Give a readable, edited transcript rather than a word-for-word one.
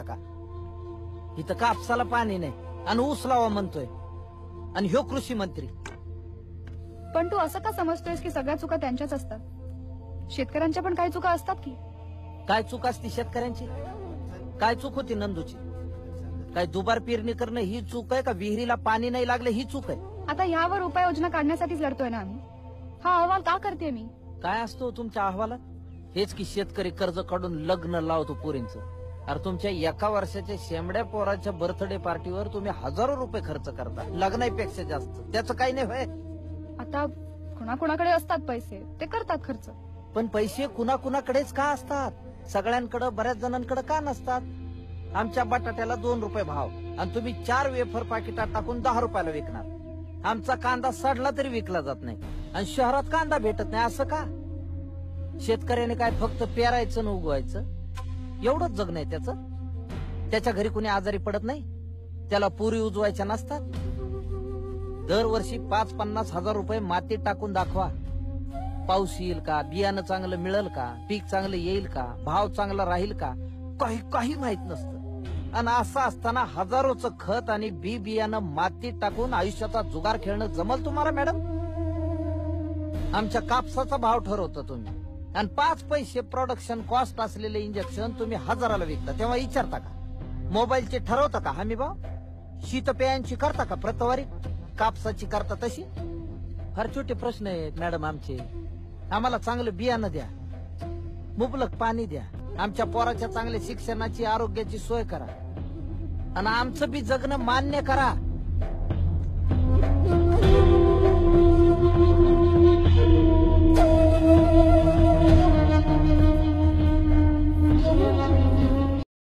का? इथं कापसाला पाणी नाही आणि ऊस लावा म्हणतोय, आणि ह्यो कृषी मंत्री. पण तू असं का समजतोयस की सगळ्या चुका त्यांच्याच असतात? शेतकऱ्यांच्या पण काही चुका असतात की. काय चूक असती शेतकऱ्यांची? काय चूक होती नंदूची? काय दुबार पेरणी करणं ही चूक आहे का? विहिरीला पाणी नाही लागलं ही चूक आहे? आता यावर उपाययोजना काढण्यासाठीच लढतोय ना आम्ही. हा अहवाल का करते मी? काय असतो तुमच्या अहवालात? हेच की शेतकरी कर्ज काढून लग्न लावतो पोरींचं. अरे तुमच्या एका वर्षाच्या शेंबड्या पोराच्या बर्थडे पार्टीवर तुम्ही हजारो रुपये खर्च करता, लग्नापेक्षा जास्त. त्याचं काही नाही होय. आता कुणाकुणाकडे असतात पैसे, ते करतात खर्च. पण पैसे कुणाकुणाकडेच का असतात? सगळ्यांकडे, बऱ्याच जणांकडे का नसतात? आमच्या बटाट्याला 2 रुपये भाव आणि तुम्ही 4 वेफर पाकिटात टाकून 10 रुपयाला विकणार. आमचा कांदा सडला तरी विकला जात नाही आणि शहरात कांदा भेटत नाही, असं का? शेतकऱ्याने काय फक्त पेरायचं न उगवायचं एवढंच जग नाही त्याचं? त्याच्या घरी कुणी आजारी पडत नाही? त्याला पुरी उजवायच्या नसतात? दरवर्षी 5-50 हजार रुपये मातीत टाकून दाखवा. पाऊस येईल का? बियाणं चांगलं मिळेल का? पीक चांगलं येईल का? भाव चांगला राहील का? काही माहित नसतं. आणि असं असताना हजारोचं खत आणि बी बियाणं मातीत टाकून आयुष्याचा जुगार खेळणं जमल तुम्हाला मॅडम? आमच्या कापसाचा भाव ठरवता तुम्ही आणि 5 पैसे प्रोडक्शन कॉस्ट असलेले इंजेक्शन तुम्ही 1000ला विकता. तेव्हा विचारता का? मोबाईलचे ठरवता का हमी भाव? शीतपेयांची करता का प्रतवारी? कापसाची करता तशी? फार छोटे प्रश्न आहेत मॅडम आमचे. आम्हाला चांगलं बियाणं द्या, मुबलक पाणी द्या, आमच्या पोराच्या चांगल्या शिक्षणाची, आरोग्याची सोय करा आणि आमचं बी जगणं मान्य करा.